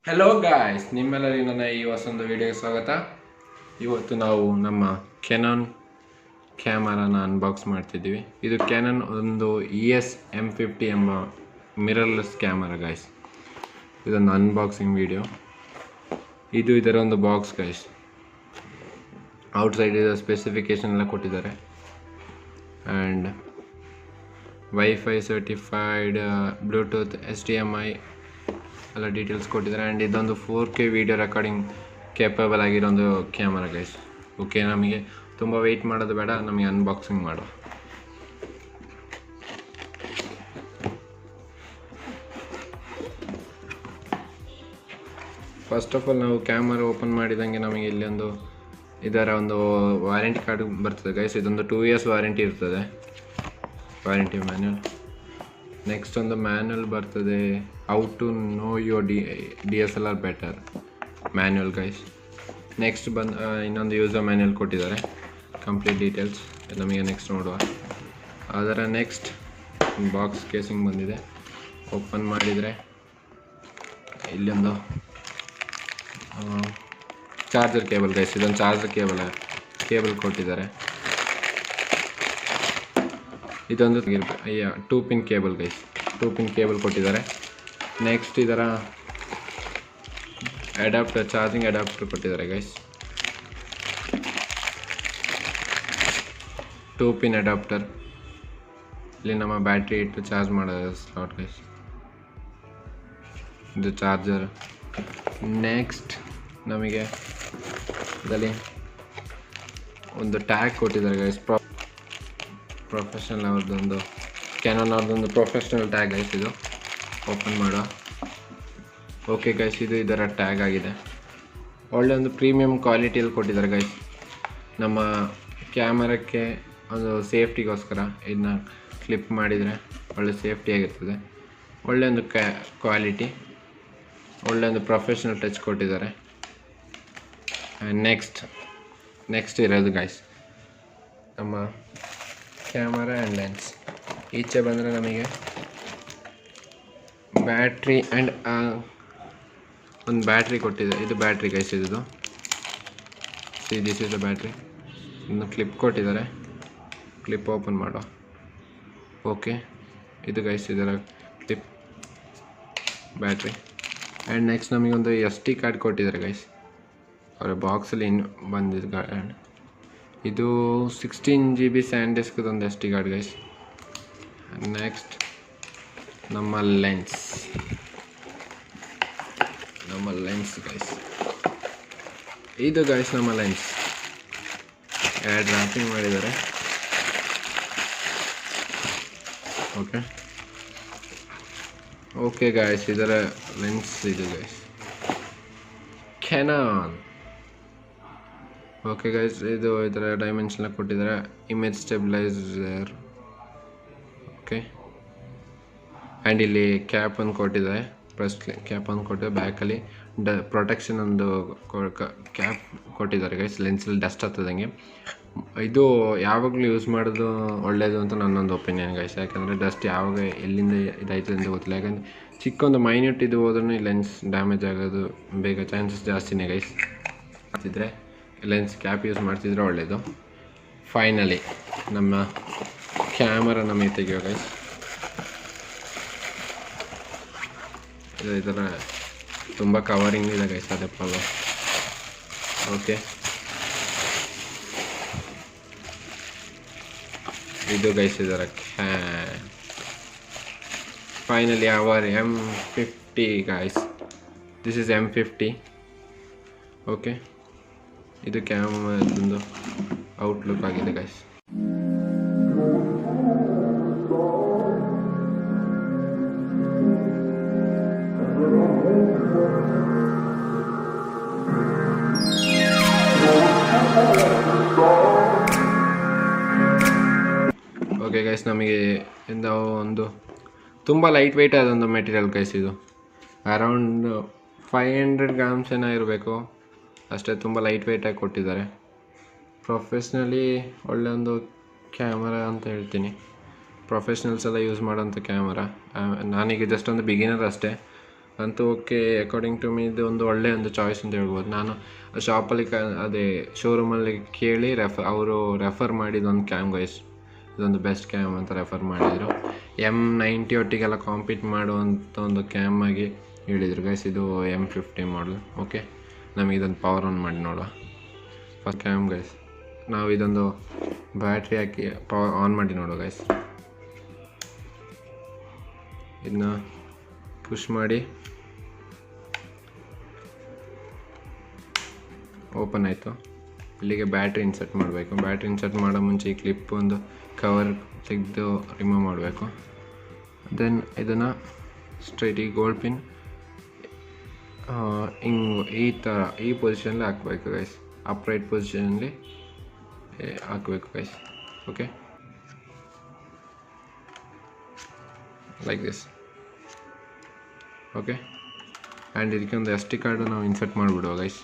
Hello guys, ನಿಮ್ಮೆಲ್ಲರಿಗೂ ನನ್ನ ಈ ಹೊಸೊಂದು ವಿಡಿಯೋಗೆ ಸ್ವಾಗತ. ಇವತ್ತು ನಾವು ನಮ್ಮ ಕೆನಾನ್ ಕ್ಯಾಮರಾನ ಅನ್ಬಾಕ್ಸ್ ಮಾಡ್ತಿದ್ದೀವಿ. ಇದು ಕ್ಯಾನನ್ ಒಂದು EOS M50 ಎಂಬ ಮಿರರ್ಲೆಸ್ ಕ್ಯಾಮರಾ ಗಾಯ್ಸ್. ಇದೊಂದು ಅನ್ಬಾಕ್ಸಿಂಗ್ ವಿಡಿಯೋ. ಇದು ಇದರ ಒಂದು ಬಾಕ್ಸ್ ಗಾಯ್ಸ್. ಔಟ್ಸೈಡ್ ಇದರ ಸ್ಪೆಸಿಫಿಕೇಶನ್ ಎಲ್ಲ ಕೊಟ್ಟಿದ್ದಾರೆ. And wifi certified, Bluetooth, HDMI ಎಲ್ಲ ಡೀಟೇಲ್ಸ್ ಕೊಟ್ಟಿದ್ದಾರೆ. ಆ್ಯಂಡ್ ಇದೊಂದು 4K ವಿಡಿಯೋ ರೆಕಾರ್ಡಿಂಗ್ ಕೇಪಬಲ್ ಆಗಿರೋ ಒಂದು ಕ್ಯಾಮರಾ ಗೈಸ್. ಓಕೆ, ನಮಗೆ ತುಂಬ ವೆಯ್ಟ್ ಮಾಡೋದು ಬೇಡ, ನಮಗೆ ಅನ್ಬಾಕ್ಸಿಂಗ್ ಮಾಡುವ. ಫಸ್ಟ್ ಆಫ್ ಆಲ್ ನಾವು ಕ್ಯಾಮರಾ ಓಪನ್ ಮಾಡಿದಂಗೆ ನಮಗೆ ಇಲ್ಲಿ ಇದರ ಒಂದು ವಾರಂಟಿ ಕಾರ್ಡ್ ಬರ್ತದೆ ಗೈಸ್. ಇದೊಂದು 2 years ವಾರಂಟಿ ಇರ್ತದೆ, ವಾರಂಟಿ ಮ್ಯಾನ್ಯಲ್. ನೆಕ್ಸ್ಟ್ ಒಂದು ಮ್ಯಾನ್ಯಲ್ ಬರ್ತದೆ, how to know your DSLR better manual guys. Next ಇನ್ನೊಂದು ಯೂಸರ್ ಮ್ಯಾನ್ಯಲ್ ಕೊಟ್ಟಿದ್ದಾರೆ, ಕಂಪ್ಲೀಟ್ ಡೀಟೇಲ್ಸ್ ನಮಗೆ ನೆಕ್ಸ್ಟ್ ನೋಡುವ. ಅದರ ನೆಕ್ಸ್ಟ್ ಬಾಕ್ಸ್ ಕೇಸಿಂಗ್ ಬಂದಿದೆ. ಓಪನ್ ಮಾಡಿದರೆ ಇಲ್ಲೊಂದು ಚಾರ್ಜರ್ ಕೇಬಲ್ ಗೈಸ್. ಇದೊಂದು ಚಾರ್ಜರ್ ಕೇಬಲ್ ಕೊಟ್ಟಿದ್ದಾರೆ. ಇದೊಂದು 2 pin cable guys, 2 pin cable ಕೊಟ್ಟಿದ್ದಾರೆ. ನೆಕ್ಸ್ಟ್ ಇದರ ಅಡಾಪ್ಟರ್, ಚಾರ್ಜಿಂಗ್ ಅಡಾಪ್ಟರ್ ಕೊಟ್ಟಿದ್ದಾರೆ ಗೈಸ್. 2 pin adapter. ಇಲ್ಲಿ ನಮ್ಮ ಬ್ಯಾಟ್ರಿ ಇಟ್ಟು ಚಾರ್ಜ್ ಮಾಡೋದು ಸ್ಲಾಟ್ ಗೈಸ್. ಇದು ಚಾರ್ಜರ್. ನೆಕ್ಸ್ಟ್ ನಮಗೆ ಇದರಲ್ಲಿ ಒಂದು ಟ್ಯಾಗ್ ಕೊಟ್ಟಿದ್ದಾರೆ ಗೈಸ್. ಪ್ರೊಫೆಷನಲ್ ಅವ್ರದ್ದೊಂದು, ಕ್ಯಾನನ್ ಅವ್ರದ್ದೊಂದು ಪ್ರೊಫೆಷ್ನಲ್ ಟ್ಯಾಗ್ ಗೈಸ್. ಇದು ಓಪನ್ ಮಾಡುವ. ಓಕೆ ಗೈಸ್, ಇದು ಇದರ ಟ್ಯಾಗ್ ಆಗಿದೆ. ಒಳ್ಳೆ ಒಂದು ಪ್ರೀಮಿಯಂ ಕ್ವಾಲಿಟಿಯಲ್ಲಿ ಕೊಟ್ಟಿದ್ದಾರೆ ಗೈಸ್. ನಮ್ಮ ಕ್ಯಾಮರಕ್ಕೆ ಒಂದು ಸೇಫ್ಟಿಗೋಸ್ಕರ ಇದನ್ನ ಕ್ಲಿಪ್ ಮಾಡಿದರೆ ಒಳ್ಳೆ ಸೇಫ್ಟಿಯಾಗಿರ್ತದೆ. ಒಳ್ಳೆ ಒಂದು ಕ್ವಾಲಿಟಿ, ಒಳ್ಳೆ ಒಂದು ಪ್ರೊಫೆಷ್ನಲ್ ಟಚ್ ಕೊಟ್ಟಿದ್ದಾರೆ. ನೆಕ್ಸ್ಟ್ ಇರೋದು ಗೈಸ್ ನಮ್ಮ ಕ್ಯಾಮರಾ ಆ್ಯಂಡ್ ಲೆನ್ಸ್. ಈಚೆ ಬಂದರೆ ನಮಗೆ ಬ್ಯಾಟ್ರಿ ಆ್ಯಂಡ್ ಒಂದು ಬ್ಯಾಟ್ರಿ ಕೊಟ್ಟಿದೆ. ಇದು ಬ್ಯಾಟ್ರಿ ಗೈಸ್. ಇದು ದಿಸ್ ಇಸ್ ದ ಬ್ಯಾಟ್ರಿ. ಇನ್ನು ಕ್ಲಿಪ್ ಕೊಟ್ಟಿದ್ದಾರೆ, ಕ್ಲಿಪ್ ಓಪನ್ ಮಾಡುವ. ಓಕೆ, ಇದು ಗೈಸ್ ಇದರ ಕ್ಲಿಪ್, ಬ್ಯಾಟ್ರಿ. ಆ್ಯಂಡ್ ನೆಕ್ಸ್ಟ್ ನಮಗೊಂದು SD ಕಾರ್ಡ್ ಕೊಟ್ಟಿದ್ದಾರೆ ಗೈಸ್. ಅವರ ಬಾಕ್ಸಲ್ಲಿ ಇನ್ನು ಬಂದಿದ್ದು ಕಾರ್ಡ್. ಇದು 16 GB ಸ್ಯಾಂಡಿಸ್ಕ್ದೊಂದು SD card guys. Next ನಮ್ಮ ಲೆನ್ಸ್ ಗೈಸ್. ಇದು ಗೈಸ್ ನಮ್ಮ ಲೆನ್ಸ್. ರ್ಯಾಪಿಂಗ್ ಮಾಡಿದ್ದಾರೆ. ಓಕೆ ಗೈಸ್, ಇದರ ಲೆನ್ಸ್ ಇದು ಗೈಸ್, ಕೆನಾನ್. ಓಕೆ ಗೈಸ್, ಇದು ಇದರ ಡೈಮೆನ್ಷನ್ ಕೊಟ್ಟಿದ್ದಾರೆ. Image stabiliser. ಓಕೆ, ಆ್ಯಂಡ್ ಇಲ್ಲಿ ಕ್ಯಾಪ್ ಒಂದು ಕೊಟ್ಟಿದ್ದಾರೆ, ಪ್ರೆಸ್ ಕ್ಯಾಪ್ ಒಂದು ಕೊಟ್ಟಿದ್ದಾರೆ. ಬ್ಯಾಕಲ್ಲಿ ಪ್ರೊಟೆಕ್ಷನ್ ಒಂದು ಕ್ಯಾಪ್ ಕೊಟ್ಟಿದ್ದಾರೆ ಗೈಸ್, ಲೆನ್ಸಲ್ಲಿ ಡಸ್ಟ್ ಹತ್ತದಂಗೆ. ಇದು ಯಾವಾಗಲೂ ಯೂಸ್ ಮಾಡೋದು ಒಳ್ಳೆಯದು ಅಂತ ನನ್ನೊಂದು ಒಪಿನಿಯನ್ ಗೈಸ್. ಯಾಕಂದರೆ ಡಸ್ಟ್ ಯಾವಾಗ ಎಲ್ಲಿಂದ ಇದಾಯ್ತದೆ ಅಂತ ಗೊತ್ತಿಲ್ಲ. ಯಾಕಂದರೆ ಚಿಕ್ಕೊಂದು ಮೈನ್ಯೂಟ್ ಇದು ಹೋದ್ರೂ ಈ ಲೆನ್ಸ್ ಡ್ಯಾಮೇಜ್ ಆಗೋದು ಬೇಗ ಚಾನ್ಸಸ್ ಜಾಸ್ತಿನೇ ಗೈಸ್. ಮಾಡ್ತಿದ್ರೆ ಲೆನ್ಸ್ ಕ್ಯಾಪ್ ಯೂಸ್ ಮಾಡ್ತಿದ್ರೆ ಒಳ್ಳೆಯದು. ಫೈನಲಿ ನಮ್ಮ ಕ್ಯಾಮರಾ ನಮಗೆ ತೆಗೆಯೋ ಗೈಸ್. ಇದರ ತುಂಬ ಕವರಿಂಗ್ ಇದೆ ಗೈಸ್, ಅದೇ ಪ್ರಾಬ್ಲಮ್. ಓಕೆ, ಇದು ಗೈಸ್ ಇದರ finally our M50 guys. This is M50. Okay, ಇದು ಕ್ಯಾಮರಾದೊಂದು ಔಟ್ಲುಕ್ ಆಗಿದೆ ಗೈಸ್. ಓಕೆ ಗೈಸ್, ನಮಗೆ ಒಂದು ತುಂಬ ಲೈಟ್ ವೆಯ್ಟ್ ಆದೊಂದು ಮೆಟೀರಿಯಲ್ ಗೈಸ್. ಇದು ಅರೌಂಡ್ 500 grams ಏನೋ ಇರಬೇಕು ಅಷ್ಟೇ. ತುಂಬ ಲೈಟ್ ವೆಯ್ಟಾಗಿ ಕೊಟ್ಟಿದ್ದಾರೆ. ಪ್ರೊಫೆಷ್ನಲಿ ಒಳ್ಳೆ ಒಂದು ಕ್ಯಾಮರಾ ಅಂತ ಹೇಳ್ತೀನಿ. ಪ್ರೊಫೆಷ್ನಲ್ಸ್ ಎಲ್ಲ ಯೂಸ್ ಮಾಡೋಂಥ ಕ್ಯಾಮರಾ. ನಾನೀಗ ಜಸ್ಟ್ ಒಂದು ಬಿಗಿನರ್ ಅಷ್ಟೇ ಅಂತೂ ಓಕೆ. ಅಕಾರ್ಡಿಂಗ್ ಟು ಮೀ ಇದು ಒಂದು ಒಳ್ಳೆಯ ಒಂದು ಚಾಯ್ಸ್ ಅಂತ ಹೇಳ್ಬೋದು. ನಾನು ಶಾಪಲ್ಲಿ ಅದೇ ಶೋರೂಮಲ್ಲಿ ಕೇಳಿ ಅವರು ರೆಫರ್ ಮಾಡಿದೊಂದು ಕ್ಯಾಮ್ ಗೈಸ್, ಇದೊಂದು ಬೆಸ್ಟ್ ಕ್ಯಾಮ್ ಅಂತ ರೆಫರ್ ಮಾಡಿದರು. M90 ಒಟ್ಟಿಗೆಲ್ಲ ಕಾಂಪೀಟ್ ಮಾಡುವಂಥ ಒಂದು ಕ್ಯಾಮ್ ಆಗಿ ಹೇಳಿದರು ಗೈಸ್. ಇದು M50 ಮಾಡಲ್. ಓಕೆ, ನಮಗೆ ಇದೊಂದು ಪವರ್ ಆನ್ ಮಾಡಿ ನೋಡುವ. ಫಸ್ಟ್ ಕ್ಯಾಮ್ ಗೈಸ್, ನಾವು ಇದೊಂದು ಬ್ಯಾಟ್ರಿ ಹಾಕಿ ಪವರ್ ಆನ್ ಮಾಡಿ ನೋಡುವ ಗೈಸ್. ಇದನ್ನ ಪುಷ್ ಮಾಡಿ ಓಪನ್ ಆಯಿತು. ಇಲ್ಲಿಗೆ ಬ್ಯಾಟ್ರಿ ಇನ್ಸರ್ಟ್ ಮಾಡಬೇಕು. ಬ್ಯಾಟ್ರಿ ಇನ್ಸರ್ಟ್ ಮಾಡೋ ಮುಂಚೆ ಈ ಕ್ಲಿಪ್ ಒಂದು ಕವರ್ ತೆಗೆದು ರಿಮೂವ್ ಮಾಡಬೇಕು. ದೆನ್ ಇದನ್ನು ಸ್ಟ್ರೈಟ್ ಈ ಗೋಲ್ಡ್ ಪಿನ್ ಈ ಥರ ಈ ಪೊಸಿಷನಲ್ಲಿ ಹಾಕಬೇಕು ಗೈಸ್. ಅಪ್ರೈಟ್ ಪೊಸಿಷನಲ್ಲಿ ಹಾಕಬೇಕು guys. Okay, like this. Okay, and ಇದಕ್ಕೆ ಒಂದು SD ಕಾರ್ಡು ನಾವು ಇನ್ಸರ್ಟ್ ಮಾಡಿಬಿಡುವ ಗೈಸ್.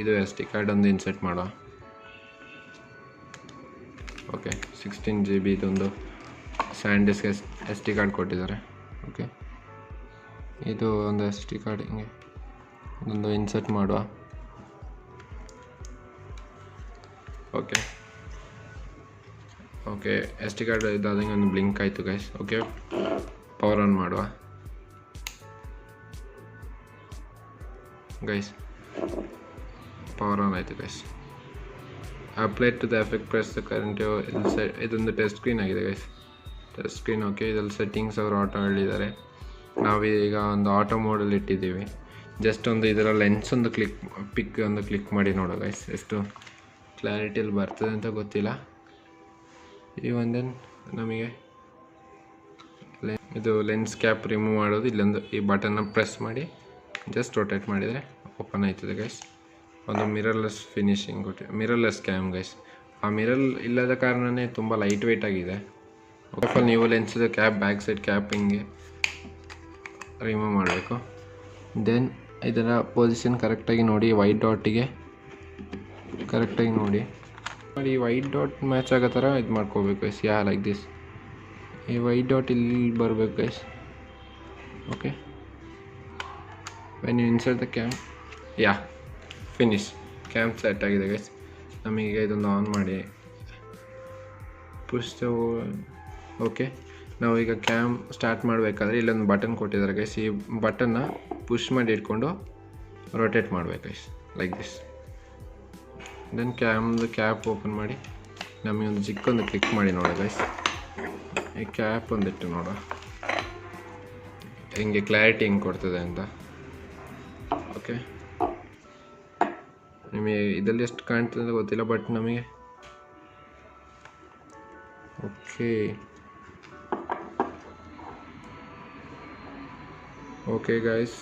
ಇದು SD ಕಾರ್ಡ್ ಒಂದು ಇನ್ಸರ್ಟ್ ಮಾಡುವ. ಓಕೆ, 16 GB ಇದೊಂದು ಸ್ಯಾಂಡಿಸ್ಗೆ SD ಕಾರ್ಡ್ ಕೊಟ್ಟಿದ್ದಾರೆ. ಓಕೆ, ಇದು ಒಂದು SD ಕಾರ್ಡ್ ಹಿಂಗೆ ಇದೊಂದು ಇನ್ಸರ್ಟ್ ಮಾಡುವ. ಓಕೆ ಓಕೆ, SD ಕಾರ್ಡ್ ಇದಾದಂಗೆ ಒಂದು ಬ್ಲಿಂಕ್ ಆಯಿತು ಗೈಸ್. ಓಕೆ, ಪವರ್ ಆನ್ ಮಾಡುವ ಗೈಸ್. ಪವರ್ ಆನ್ ಆಯಿತು guys. Apply to the effect press the current. ಇದೊಂದು ಟೆಸ್ಟ್ ಸ್ಕ್ರೀನ್ ಆಗಿದೆ ಗೈಸ್, ಟೆಸ್ಟ್ ಸ್ಕ್ರೀನ್. ಓಕೆ, ಇದರಲ್ಲಿ ಸೆಟ್ಟಿಂಗ್ಸ್ ಅವರು ಆಟೋ ಹೇಳಿದ್ದಾರೆ. ನಾವೀಗ ಒಂದು ಆಟೋ ಮೋಡಲ್ಲಿ ಇಟ್ಟಿದ್ದೀವಿ. ಜಸ್ಟ್ ಒಂದು ಇದರ ಲೆನ್ಸ್ ಒಂದು ಪಿಕ್ ಒಂದು ಕ್ಲಿಕ್ ಮಾಡಿ ನೋಡೋ ಗೈಸ್, ಎಷ್ಟು ಕ್ಲಾರಿಟಿಯಲ್ಲಿ ಬರ್ತದೆ ಅಂತ ಗೊತ್ತಿಲ್ಲ. ಈ ಒಂದೇ ನಮಗೆ ಇದು ಲೆನ್ಸ್ ಕ್ಯಾಪ್ ರಿಮೂವ್ ಮಾಡೋದು. ಇಲ್ಲೊಂದು ಈ ಬಟನ್ನ ಪ್ರೆಸ್ ಮಾಡಿ ಜಸ್ಟ್ ರೊಟೇಟ್ ಮಾಡಿದರೆ ಓಪನ್ ಆಯ್ತದೆ ಗೈಸ್. ಒಂದು mirrorless finishing mirrorless cam guys. ಆ ಮಿರರ್ ಇಲ್ಲದ ಕಾರಣವೇ ತುಂಬ ಲೈಟ್ ವೆಯ್ಟ್ ಆಗಿದೆ. ಓಕೆ, ನೀವು ಲೆನ್ಸ್ದು ಕ್ಯಾಪ್ ಬ್ಯಾಕ್ ಸೈಡ್ ಕ್ಯಾಪ್ ಹಿಂಗೆ ರಿಮೂವ್ ಮಾಡಬೇಕು. ದೆನ್ ಇದರ ಪೊಸಿಷನ್ ಕರೆಕ್ಟಾಗಿ ನೋಡಿ, ವೈಟ್ ಡಾಟಿಗೆ ಕರೆಕ್ಟಾಗಿ ನೋಡಿ. ಈ ವೈಟ್ ಡಾಟ್ ಮ್ಯಾಚ್ ಆಗೋ ಥರ ಇದು ಮಾಡ್ಕೋಬೇಕು ಗೈಸ್. Like this. ಈ ವೈಟ್ ಡಾಟ್ ಇಲ್ಲಿ ಬರಬೇಕು guys. Okay, when you insert the cam, finish. Cam set ಆಗಿದೆ ಗೈಸ್. ನಮೀಗ ಇದೊಂದು ಆನ್ ಮಾಡಿ ಪುಷ್. ಓಕೆ, ನಾವು ಈಗ ಕ್ಯಾಮ್ ಸ್ಟಾರ್ಟ್ ಮಾಡಬೇಕಾದ್ರೆ ಇಲ್ಲೊಂದು ಬಟನ್ ಕೊಟ್ಟಿದ್ದಾರೆ ಗೈಸ್. ಈ ಬಟನ್ನ ಪುಷ್ ಮಾಡಿ ಇಟ್ಕೊಂಡು ರೊಟೇಟ್ ಮಾಡಬೇಕು guys, like this. Then cap open ಮಾಡಿ ನಮಗೆ ಒಂದು ಚಿಕ್ಕೊಂದು ಕ್ಲಿಕ್ ಮಾಡಿ ನೋಡೋ ಗೈಸ್. ಈ ಕ್ಯಾಪ್ ಒಂದಿಟ್ಟು ನೋಡೋ ಹಿಂಗೆ ಕ್ಲಾರಿಟಿ ಹೆಂಗೆ ಕೊಡ್ತದೆ ಅಂತ. ಓಕೆ, ನಿಮಗೆ ಇದರಲ್ಲಿ ಎಷ್ಟು ಕಾಣ್ತದೆ ಅಂತ ಗೊತ್ತಿಲ್ಲ, ಬಟ್ ನಮಗೆ ಓಕೆ ಗೈಸ್.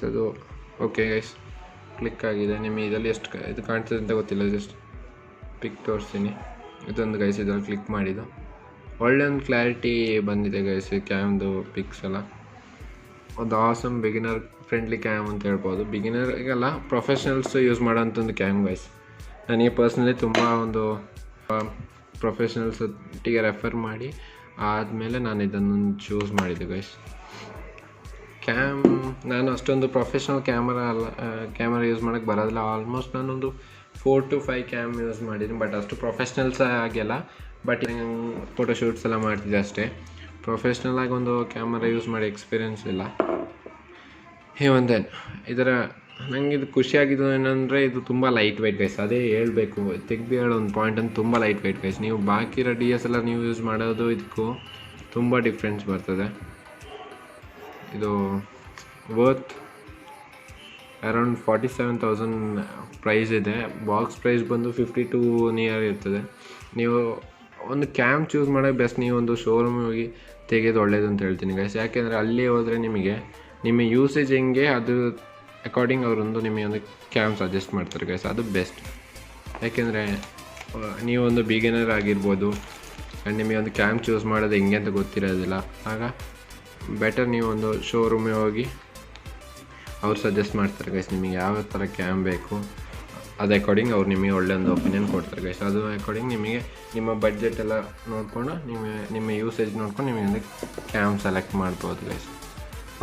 ಅದು ಓಕೆ ಗೈಸ್, ಕ್ಲಿಕ್ ಆಗಿದೆ. ನಿಮಗೆ ಇದರಲ್ಲಿ ಎಷ್ಟು ಇದು ಕಾಣ್ತದೆ ಅಂತ ಗೊತ್ತಿಲ್ಲ, ಜಸ್ಟ್ ಪಿಕ್ ತೋರಿಸ್ತೀನಿ. ಇದೊಂದು ಗೈಸ್, ಇದರಲ್ಲಿ ಕ್ಲಿಕ್ ಮಾಡಿದ್ದು ಒಳ್ಳೆ ಒಂದು ಕ್ಲಾರಿಟಿ ಬಂದಿದೆ ಗೈಸ್. ಕ್ಯಾಮ್ದು ಪಿಕ್ಸ್ ಎಲ್ಲ ಒಂದು ಆಸಮ್ ಬಿಗಿನರ್ ಫ್ರೆಂಡ್ಲಿ ಕ್ಯಾಮ್ ಅಂತ ಹೇಳ್ಬೋದು. ಬಿಗಿನರ್ಗೆಲ್ಲ ಪ್ರೊಫೆಷ್ನಲ್ಸ್ ಯೂಸ್ ಮಾಡೋಂಥ ಒಂದು ಕ್ಯಾಮ್ ಗೈಸ್. ನನಗೆ ಪರ್ಸ್ನಲಿ ತುಂಬ ಒಂದು ಪ್ರೊಫೆಷ್ನಲ್ಸ್ ಒಟ್ಟಿಗೆ ರೆಫರ್ ಮಾಡಿ ಆದಮೇಲೆ ನಾನು ಇದನ್ನು ಚೂಸ್ ಮಾಡಿದ್ದೆ ಗೈಸ್. ನಾನು ಅಷ್ಟೊಂದು ಪ್ರೊಫೆಷ್ನಲ್ ಕ್ಯಾಮರಾ ಯೂಸ್ ಮಾಡೋಕ್ಕೆ ಬರೋದಿಲ್ಲ. ಆಲ್ಮೋಸ್ಟ್ ನಾನೊಂದು 4 to 5 ಕ್ಯಾಮ್ ಯೂಸ್ ಮಾಡಿದ್ದೀನಿ, ಬಟ್ ಅಷ್ಟು ಪ್ರೊಫೆಷ್ನಲ್ಸ್ ಆಗಿಲ್ಲ. ಬಟ್ ಫೋಟೋಶೂಟ್ಸ್ ಎಲ್ಲ ಮಾಡ್ತಿದ್ದೆ ಅಷ್ಟೇ. ಪ್ರೊಫೆಷ್ನಲ್ ಆಗಿ ಒಂದು ಕ್ಯಾಮರಾ ಯೂಸ್ ಮಾಡಿ ಎಕ್ಸ್ಪೀರಿಯೆನ್ಸ್ ಇಲ್ಲ. ಇದರ ನನಗೆ ಇದು ಖುಷಿಯಾಗಿದ್ದು ಏನಂದರೆ ಇದು ತುಂಬ ಲೈಟ್ ವೆಯ್ಟ್ ಗೈಸ್. ಅದೇ ಹೇಳಬೇಕು, ಹೇಳೋ ಒಂದು ಪಾಯಿಂಟ್ ಅಂತ ತುಂಬ ಲೈಟ್ ವೆಯ್ಟ್ ಗೈಸ್. ನೀವು ಬಾಕಿ DSLR ನೀವು ಯೂಸ್ ಮಾಡೋದು ಇದಕ್ಕೂ ತುಂಬ ಡಿಫ್ರೆನ್ಸ್ ಬರ್ತದೆ. ಇದು ವರ್ತ್ ಅರೌಂಡ್ 47,000 ಪ್ರೈಸ್ ಇದೆ. ಬಾಕ್ಸ್ ಪ್ರೈಸ್ ಬಂದು 52 ನಿಯರ್ ಇರ್ತದೆ. ನೀವು ಒಂದು ಕ್ಯಾಮ್ ಚೂಸ್ ಮಾಡೋಕ್ಕೆ ಬೆಸ್ಟ್ ನೀವು ಒಂದು ಶೋರೂಮ್ ಹೋಗಿ ತೆಗೆಯೋದು ಒಳ್ಳೇದು ಅಂತ ಹೇಳ್ತೀನಿ ಗೈಸ್. ಯಾಕೆಂದರೆ ಅಲ್ಲಿ ಹೋದರೆ ನಿಮ್ಮ ಯೂಸೇಜ್ ಹೆಂಗೆ ಅದು ಅಕಾರ್ಡಿಂಗ್ ಅವರೊಂದು ನಿಮಗೆ ಒಂದು ಕ್ಯಾಮ್ ಸಜೆಸ್ಟ್ ಮಾಡ್ತಾರೆ ಗೈಸ್. ಅದು ಬೆಸ್ಟ್. ಯಾಕೆಂದರೆ ನೀವೊಂದು ಬಿಗಿನರ್ ಆಗಿರ್ಬೋದು ಆ್ಯಂಡ್ ನಿಮಗೆ ಒಂದು ಕ್ಯಾಮ್ ಚೂಸ್ ಮಾಡೋದು ಹೆಂಗೆ ಅಂತ ಗೊತ್ತಿರೋದಿಲ್ಲ. ಆಗ ಬೆಟರ್ ನೀವು ಒಂದು ಶೋರೂಮಿಗೆ ಹೋಗಿ ಅವ್ರು ಸಜೆಸ್ಟ್ ಮಾಡ್ತಾರೆ ಗೈಸ್ ನಿಮಗೆ ಯಾವ ಥರ ಕ್ಯಾಮ್ ಬೇಕು. ಅದು ಅಕಾರ್ಡಿಂಗ್ ಅವ್ರು ನಿಮಗೆ ಒಳ್ಳೆ ಒಂದು ಒಪಿನಿಯನ್ ಕೊಡ್ತಾರೆ ಗೈಸ್. ಅದು ಅಕಾರ್ಡಿಂಗ್ ನಿಮಗೆ ನಿಮ್ಮ ಬಡ್ಜೆಟ್ ಎಲ್ಲ ನೋಡಿಕೊಂಡು ನಿಮ್ಮ ಯೂಸೇಜ್ ನೋಡ್ಕೊಂಡು ನಿಮಗೆ ಒಂದು ಕ್ಯಾಮ್ ಸೆಲೆಕ್ಟ್ ಮಾಡ್ಬೋದು ಗೈಸ್.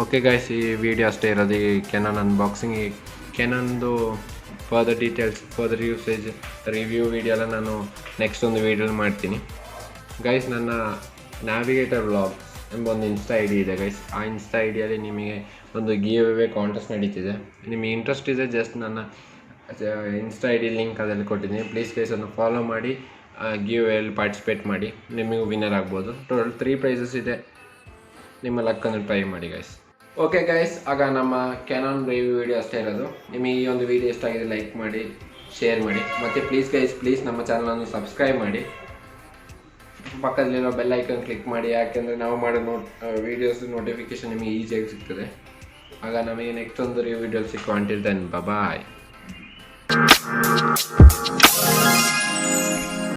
ಓಕೆ ಗೈಸ್, ಈ ವಿಡಿಯೋ ಅಷ್ಟೇ ಇರೋದು. ಈ ಕೆನಾನ್ ಅನ್ಬಾಕ್ಸಿಂಗ್, ಈ ಕೆನಾನ್ದು further details, further usage review video ಎಲ್ಲ ನಾನು ನೆಕ್ಸ್ಟ್ ಒಂದು ವೀಡಿಯೋಲಿ ಮಾಡ್ತೀನಿ ಗೈಸ್. ನನ್ನ ನ್ಯಾವಿಗೇಟರ್ ವ್ಲಾಗ್ ಎಂಬ ಒಂದು ಇನ್ಸ್ಟಾ ಐ ಡಿ ಇದೆ ಗೈಸ್. ಆ ಇನ್ಸ್ಟಾ ಐ ಡಿಯಲ್ಲಿ ನಿಮಗೆ ಒಂದು ಗಿವ್ ಅವೇ ಕಾಂಟೆಸ್ಟ್ ನಡೀತಿದೆ. ನಿಮಗೆ ಇಂಟ್ರೆಸ್ಟ್ ಇದೆ ಜಸ್ಟ್ ನನ್ನ ಇನ್ಸ್ಟಾ ಐ ಡಿ ಲಿಂಕ್ ಅದರಲ್ಲಿ ಕೊಟ್ಟಿದ್ದೀನಿ. ಪ್ಲೀಸ್ ಗೈಸ್ ಅದನ್ನು ಫಾಲೋ ಮಾಡಿ ಗಿವ್ ಅವೇಯಲ್ಲಿ ಪಾರ್ಟಿಸಿಪೇಟ್ ಮಾಡಿ, ನಿಮಗೂ ವಿನ್ನರ್ ಆಗ್ಬೋದು. ಟೋಟಲ್ 3 ಪ್ರೈಸಸ್ ಇದೆ. ನಿಮ್ಮ ಲಕ್ಕನ್ನು ಟ್ರೈ ಮಾಡಿ ಗೈಸ್. ಓಕೆ ಗೈಸ್, ಆಗ ನಮ್ಮ ಕ್ಯಾನಾನ್ ರಿವ್ಯೂ ವಿಡಿಯೋ ಅಷ್ಟೇ ಇರೋದು. ನಿಮಗೆ ಈ ಒಂದು ವಿಡಿಯೋ ಇಷ್ಟ ಆಗಿದೆ ಲೈಕ್ ಮಾಡಿ, ಶೇರ್ ಮಾಡಿ, ಮತ್ತು ಪ್ಲೀಸ್ ಗೈಸ್ ನಮ್ಮ ಚಾನಲನ್ನು ಸಬ್ಸ್ಕ್ರೈಬ್ ಮಾಡಿ, ಪಕ್ಕದಲ್ಲಿರೋ ಬೆಲ್ ಐಕನ್ ಕ್ಲಿಕ್ ಮಾಡಿ. ಯಾಕೆಂದರೆ ನಾವು ಮಾಡೋ ವೀಡಿಯೋಸ್ ನೋಟಿಫಿಕೇಶನ್ ನಿಮಗೆ ಈಸಿಯಾಗಿ ಸಿಗ್ತದೆ. ಆಗ ನಮಗೆ ನೆಕ್ಸ್ಟ್ ಒಂದು ರಿವ್ಯೂ ವಿಡಿಯೋ ಸಿಕ್ಕುವ. ಅಂಟಿಲ್ ದೆನ್ ಬಾಯ್.